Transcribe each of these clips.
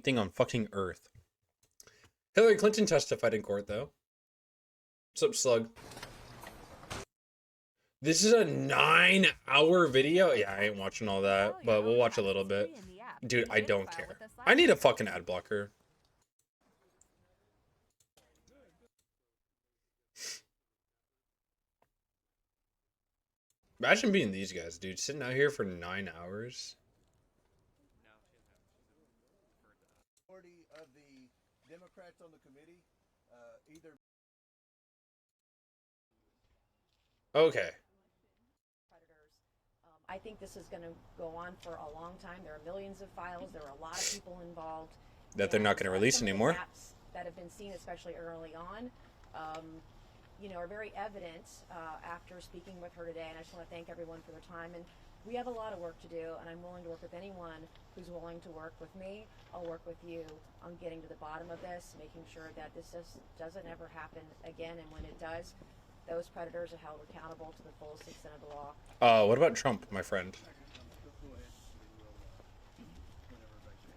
thing on fucking earth. Hillary Clinton testified in court, though. What's up, Slug? This is a 9-hour video? Yeah, I ain't watching all that, but we'll watch a little bit. Dude, I don't care. I need a fucking ad blocker. Imagine being these guys, dude. Sitting out here for 9 hours. Majority of the Democrats on the committee, either. Okay. I think this is going to go on for a long time. There are millions of files. There are a lot of people involved. That they're not going to release anymore. Gaps that have been seen, especially early on, you know, are very evident after speaking with her today. And I just want to thank everyone for their time. And we have a lot of work to do, and I'm willing to work with anyone who's willing to work with me. I'll work with you on getting to the bottom of this, making sure that this doesn't ever happen again. And when it does, those predators are held accountable to the fullest extent of the law. What about Trump, my friend?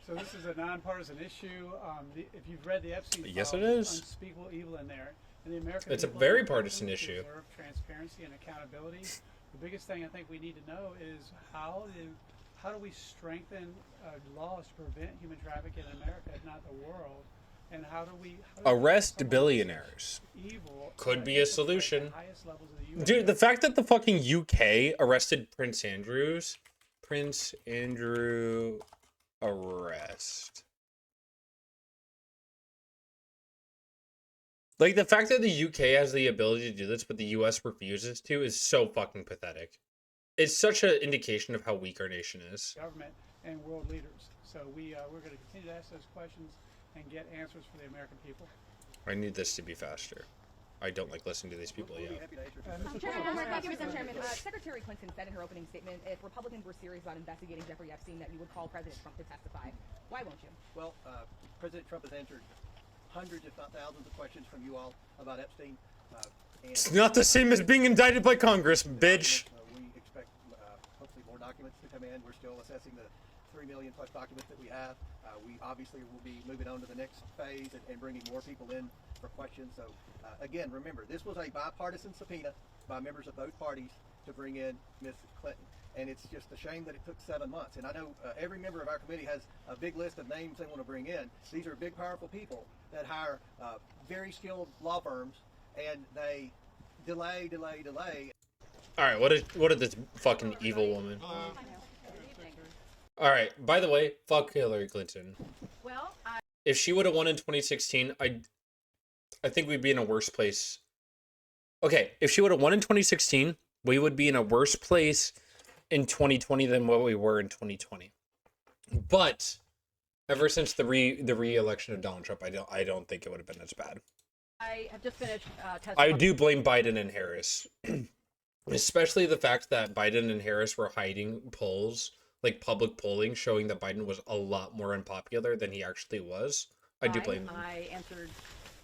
So this is a nonpartisan issue. If you've read the Epstein files, yes, it is. Unspeakable evil in there. And the American It's a people very partisan issue. deserve transparency and accountability. The biggest thing I think we need to know is how do we strengthen laws to prevent human trafficking in America, if not the world? And how do we Arrest billionaires. Evil Could be a solution. at the highest levels of the US. Dude, the fact that the fucking UK arrested Prince Andrew arrest. Like, the fact that the UK has the ability to do this, but the US refuses to, is so fucking pathetic. It's such an indication of how weak our nation is. Government and world leaders. So we're going to continue to ask those questions and get answers for the American people. I need this to be faster. I don't like listening to these people yet. Chairman, thank you, Mr. Chairman. Secretary Clinton said in her opening statement, if Republicans were serious about investigating Jeffrey Epstein, that you would call President Trump to testify. Why won't you? Well, President Trump has answered hundreds, if not thousands, of questions from you all about Epstein. It's not the same as being indicted by Congress, bitch. We expect hopefully more documents to come in. We're still assessing the 3 million plus documents that we have. We obviously will be moving on to the next phase and bringing more people in for questions. So again, remember, this was a bipartisan subpoena by members of both parties to bring in Ms. Clinton. And it's just a shame that it took 7 months. And I know every member of our committee has a big list of names they want to bring in. These are big, powerful people that hire very skilled law firms, and they delay. All right, what did this fucking evil woman? All right, by the way, fuck Hillary Clinton. Well, If she would have won in 2016, I think we'd be in a worse place. Okay, if she would have won in 2016, we would be in a worse place in 2020 than what we were in 2020. But ever since the re-election of Donald Trump, I don't think it would have been as bad. I have just finished testifying. I do blame Biden and Harris, especially the fact that Biden and Harris were hiding polls, like public polling, showing that Biden was a lot more unpopular than he actually was. I do blame them. I answered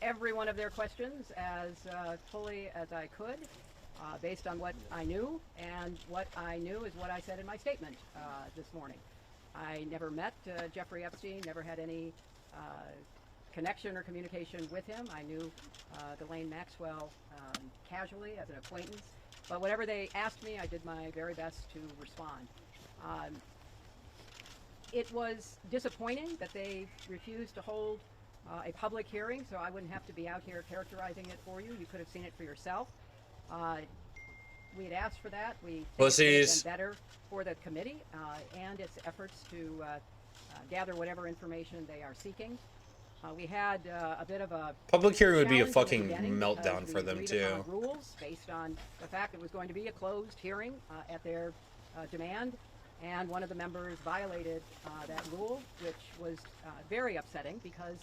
every one of their questions as fully as I could, based on what I knew, and what I knew is what I said in my statement this morning. I never met Jeffrey Epstein, never had any connection or communication with him. I knew Ghislaine Maxwell casually as an acquaintance, but whatever they asked me, I did my very best to respond. It was disappointing that they refused to hold a public hearing, so I wouldn't have to be out here characterizing it for you. You could have seen it for yourself. We had asked for that. We think it would have been better for the committee and its efforts to gather whatever information they are seeking. We had a bit of a public hearing would be a challenge fucking in the beginning meltdown because for we them agreed too. upon rules based on the fact it was going to be a closed hearing at their demand, and one of the members violated that rule, which was very upsetting because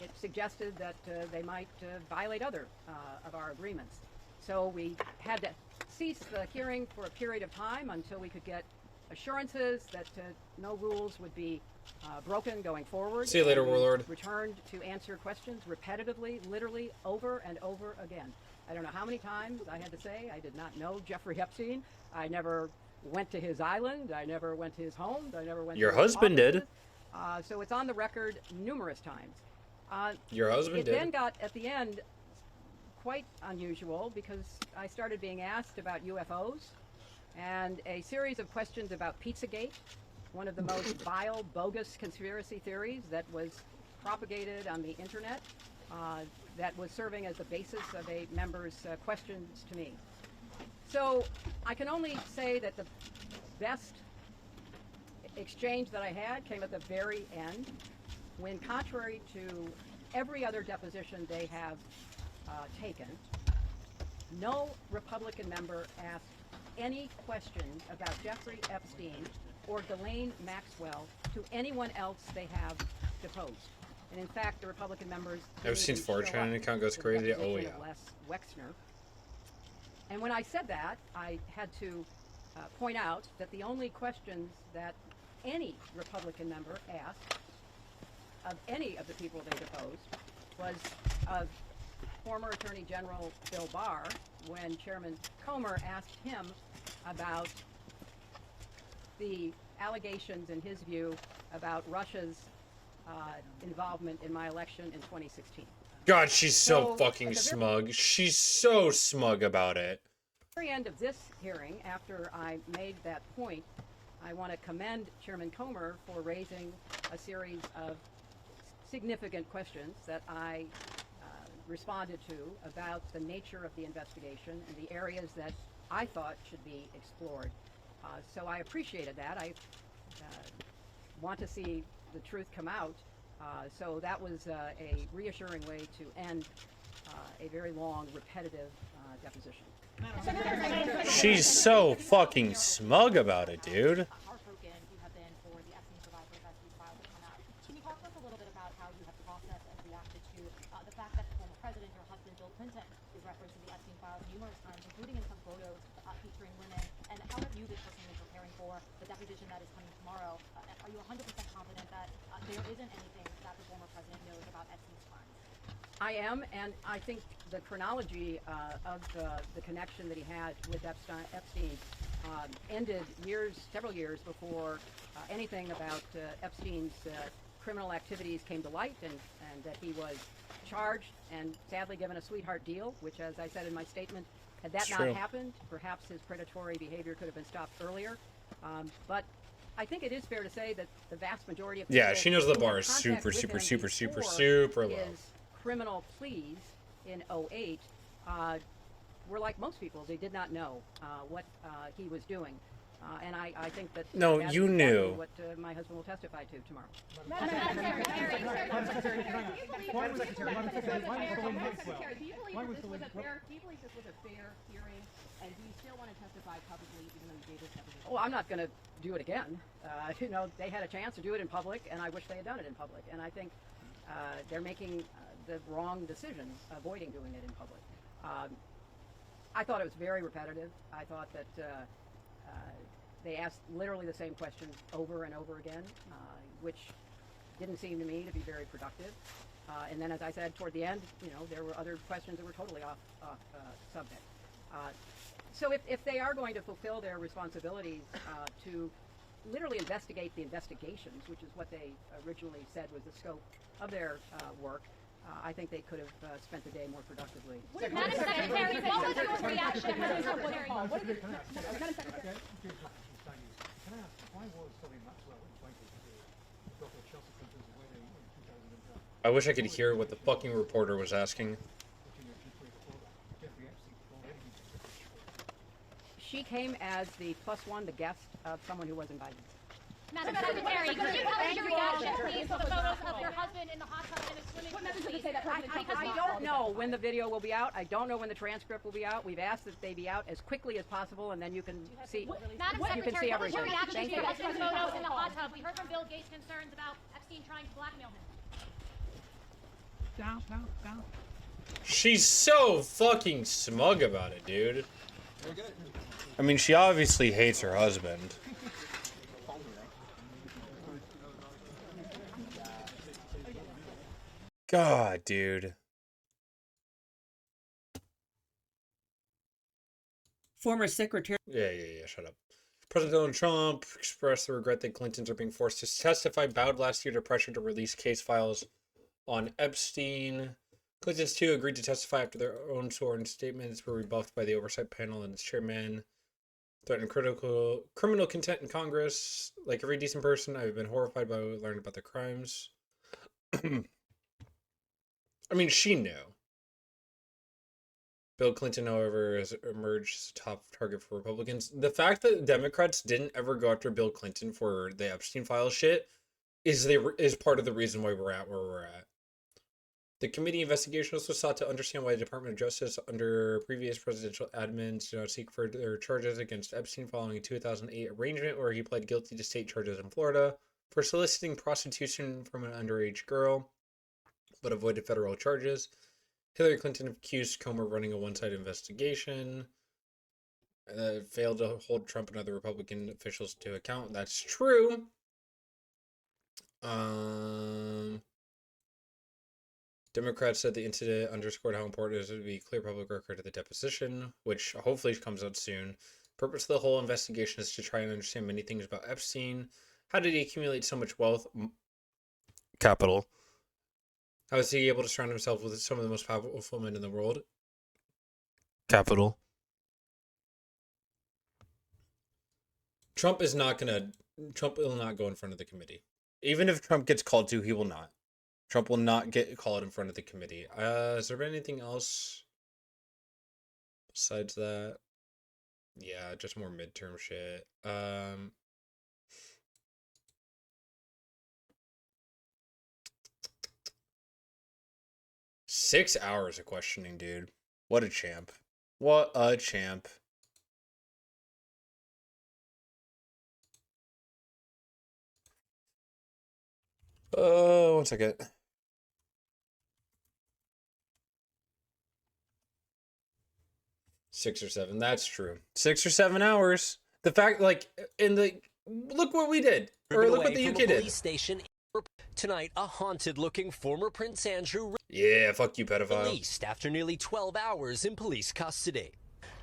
it suggested that they might violate other of our agreements. So we had to cease the hearing for a period of time until we could get assurances that no rules would be broken going forward. See you later, Warlord. Returned to answer questions repetitively, literally over and over again. I don't know how many times I had to say I did not know Jeffrey Epstein. I never went to his island. I never went to his home. I never went Your to his husband did. offices. So it's on the record numerous times. Your husband It did. then got, at the end, quite unusual because I started being asked about UFOs and a series of questions about Pizzagate, one of the most vile, bogus conspiracy theories that was propagated on the internet, that was serving as the basis of a member's questions to me. So I can only say that the best exchange that I had came at the very end, when, contrary to every other deposition they have taken, no Republican member asked any questions about Jeffrey Epstein or Ghislaine Maxwell to anyone else they have deposed. And in fact, the Republican members Epstein's didn't even show 4chan up account goes for the crazy. deposition Oh, of yeah. Les Wexner. And when I said that, I had to point out that the only questions that any Republican member asked of any of the people they deposed was of former Attorney General Bill Barr, when Chairman Comer asked him about the allegations, in his view, about Russia's involvement in my election in 2016. God, she's so So, fucking at the very- smug. She's so smug about it. At the very end of this hearing, after I made that point, I want to commend Chairman Comer for raising a series of significant questions that I responded to about the nature of the investigation and the areas that I thought should be explored. So I appreciated that. I want to see the truth come out. So that was a reassuring way to end a very long, repetitive deposition. She's so fucking smug about it, dude. Heartbroken you have been for the Epstein survivors as these files have come out. Can you talk to us a little bit about how you have processed and reacted to the fact that the former president, your husband Bill Clinton, is referenced in the Epstein files numerous times, including in some photos featuring women? And how have you been personally preparing for the deposition that is coming tomorrow? Are you 100% confident that there isn't anything that the former president knows about Epstein's crimes? I am, and I think the chronology of the connection that he had with Epstein ended several years before anything about Epstein's criminal activities came to light, and that he was charged and sadly given a sweetheart deal, which, as I said in my statement, had that It's not true. happened, perhaps his predatory behavior could have been stopped earlier. But I think it is fair to say that the vast majority of Yeah, people she knows the who bar had is contact super, with super, him super, super, before super low. his criminal pleas in 2008 were like most people. They did not know what he was doing. And I think that No, that's you exactly knew. what my husband will testify to tomorrow. Do you believe this was a fair hearing, and do you still want to testify publicly even though you gave this deposition? Oh, I'm not going to do it again. They had a chance to do it in public, and I wish they had done it in public. And I think they're making the wrong decision, avoiding doing it in public. I thought it was very repetitive. I thought that they asked literally the same questions over and over again, which didn't seem to me to be very productive. And then, as I said, toward the end, there were other questions that were totally off subject. So if they are going to fulfill their responsibilities to literally investigate the investigations, which is what they originally said was the scope of their work, I think they could have spent the day more productively. Madam Secretary, what was your reaction? Madam Secretary, Can I ask, why was Ghislaine Maxwell invited to Dr. Chelsea Clinton's wedding in 2010? I wish I could hear what the fucking reporter was asking. Jeffrey Epstein already been She came as the +1, the guest of someone who was invited. Madam Secretary, could you tell us your reaction, please, to the photos of your husband in the hot tub in a swimming pool, please? I don't know when the video will be out. I don't know when the transcript will be out. We've asked that they be out as quickly as possible, and then you can see. Madam You can Secretary, see what was your everything. reaction Thank to your you. husband's photos in the hot tub? We heard from Bill Gates concerns about Epstein trying to blackmail him. Down. She's so fucking smug about it, dude. I mean, she obviously hates her husband. God, dude. Former Secretary Yeah, shut up. President Donald Trump expressed the regret that Clintons are being forced to testify, bowed last year to pressure to release case files on Epstein. Clintons, too, agreed to testify after their own sworn statements were rebuffed by the oversight panel and its chairman. Threatened criminal contempt in Congress. Like every decent person, I've been horrified by learning about their crimes. I mean, she knew. Bill Clinton, however, has emerged as a top target for Republicans. The fact that Democrats didn't ever go after Bill Clinton for the Epstein file shit is part of the reason why we're at where we're at. The committee investigation also sought to understand why the Department of Justice under previous presidential admins did not seek further charges against Epstein following a 2008 arrangement where he pled guilty to state charges in Florida for soliciting prostitution from an underage girl, but avoided federal charges. Hillary Clinton accused Comer of running a one-sided investigation. Failed to hold Trump and other Republican officials to account. That's true. Democrats said the incident underscored how important it is to be clear public record of the deposition, which hopefully comes out soon. The purpose of the whole investigation is to try and understand many things about Epstein. How did he accumulate so much wealth? Capital. How is he able to surround himself with some of the most powerful men in the world? Capital. Trump will not go in front of the committee. Even if Trump gets called to, he will not. Trump will not get called in front of the committee. Has there been anything else besides that? Yeah, just more midterm shit. 6 hours of questioning, dude. What a champ. What a champ. One second. 6 or 7. That's true. 6 or 7 hours. The fact, like, look what we did. Or look what the UK did. Station. Tonight, a haunted-looking former Prince Andrew yeah, fuck you, pedophile. Released after nearly 12 hours in police custody.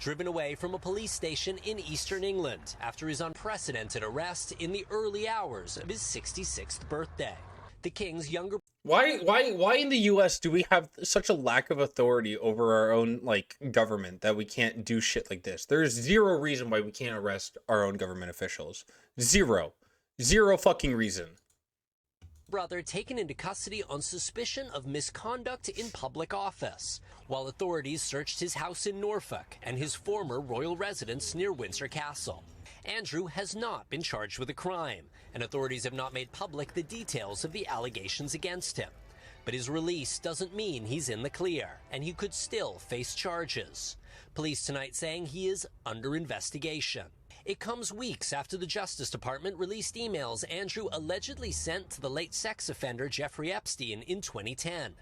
Driven away from a police station in eastern England after his unprecedented arrest in the early hours of his 66th birthday. The king's younger... Why in the U.S. do we have such a lack of authority over our own, like, government that we can't do shit like this? There's zero reason why we can't arrest our own government officials. Zero. Zero fucking reason. Brother taken into custody on suspicion of misconduct in public office, while authorities searched his house in Norfolk and his former royal residence near Windsor Castle. Andrew has not been charged with a crime, and authorities have not made public the details of the allegations against him. But his release doesn't mean he's in the clear, and he could still face charges. Police tonight saying he is under investigation. It comes weeks after the Justice Department released emails Andrew allegedly sent to the late sex offender Jeffrey Epstein in 2010.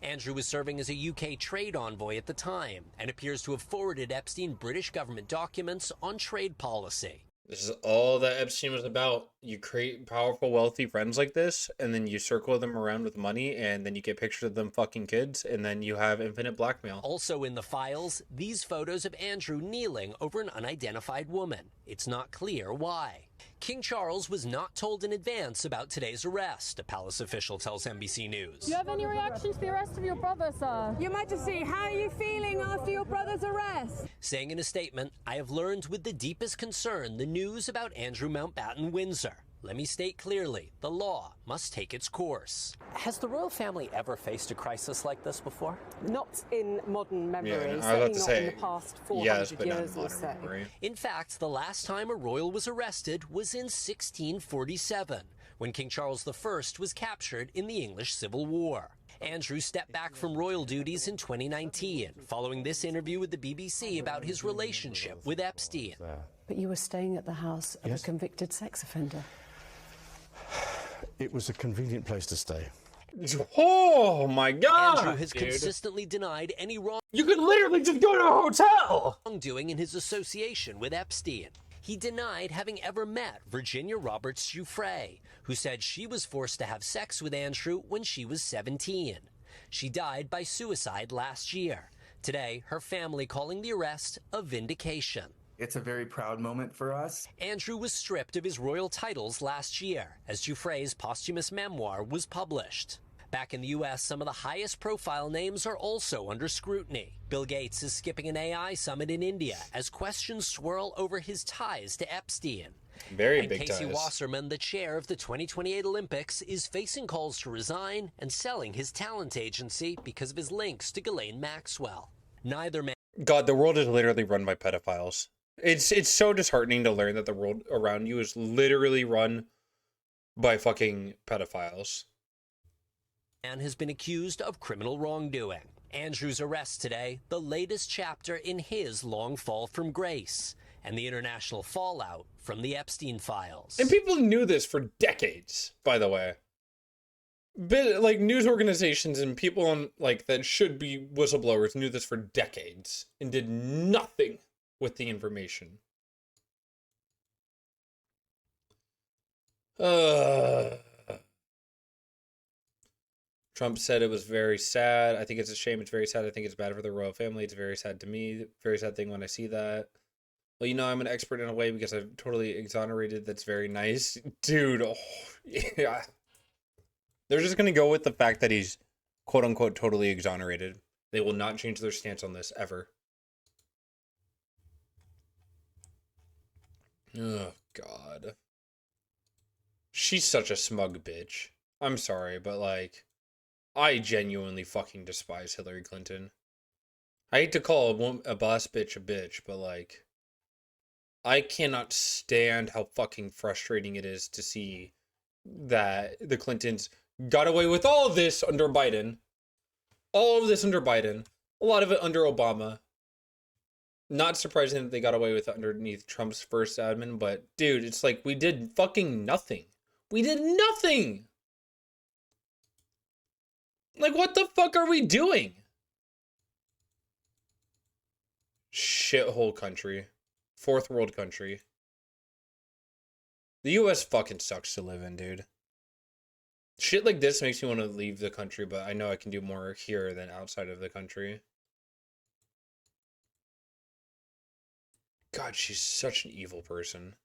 Andrew was serving as a UK trade envoy at the time and appears to have forwarded Epstein British government documents on trade policy. This is all that Epstein was about. You create powerful, wealthy friends like this, and then you circle them around with money, and then you get pictures of them fucking kids, and then you have infinite blackmail. Also in the files, these photos of Andrew kneeling over an unidentified woman. It's not clear why. King Charles was not told in advance about today's arrest, a palace official tells NBC News. Do you have any reaction to the arrest of your brother, sir? Your Majesty, how are you feeling after your brother's arrest? Saying in a statement, I have learned with the deepest concern the news about Andrew Mountbatten Windsor. Let me state clearly, the law must take its course. Has the royal family ever faced a crisis like this before? Not in modern memory, Yeah, I was certainly about to not say, in the past 400 yes, but not years in or modern so. memory. In fact, the last time a royal was arrested was in 1647, when King Charles I was captured in the English Civil War. Andrew stepped back from royal duties in 2019, following this interview with the BBC about his relationship with Epstein. But you were staying at the house of Yes. a convicted sex offender. It was a convenient place to stay. Oh my god, Andrew has dude. consistently denied any You could literally just go to a hotel! wrongdoing in his association with Epstein. He denied having ever met Virginia Roberts Giuffre, who said she was forced to have sex with Andrew when she was 17. She died by suicide last year. Today, her family calling the arrest a vindication. It's a very proud moment for us. Andrew was stripped of his royal titles last year as Giuffre's posthumous memoir was published. Back in the U.S., some of the highest profile names are also under scrutiny. Bill Gates is skipping an AI summit in India as questions swirl over his ties to Epstein. Very and big Casey ties. Wasserman, the chair of the 2028 Olympics, is facing calls to resign and selling his talent agency because of his links to Ghislaine Maxwell. Neither man. God, the world is literally run by pedophiles. It's so disheartening to learn that the world around you is literally run by fucking pedophiles. Man has been accused of criminal wrongdoing. Andrew's arrest today, the latest chapter in his long fall from grace and the international fallout from the Epstein files. And people knew this for decades, by the way. Like news organizations and people on like that should be whistleblowers knew this for decades and did nothing with the information. Trump said it was very sad. I think it's a shame. It's very sad. I think it's bad for the royal family. It's very sad to me. Very sad thing when I see that. Well, you know, I'm an expert in a way because I've totally exonerated. That's very nice. Dude, oh, yeah. They're just going to go with the fact that he's quote unquote totally exonerated. They will not change their stance on this ever. Oh, God. She's such a smug bitch. I'm sorry, but like, I genuinely fucking despise Hillary Clinton. I hate to call a boss bitch a bitch, but like, I cannot stand how fucking frustrating it is to see that the Clintons got away with all of this under Biden. All of this under Biden. A lot of it under Obama. Not surprising that they got away with it underneath Trump's first admin, but dude, it's like we did fucking nothing. We did nothing! Like, what the fuck are we doing? Shithole country. Fourth world country. The US fucking sucks to live in, dude. Shit like this makes me want to leave the country, but I know I can do more here than outside of the country. God, she's such an evil person.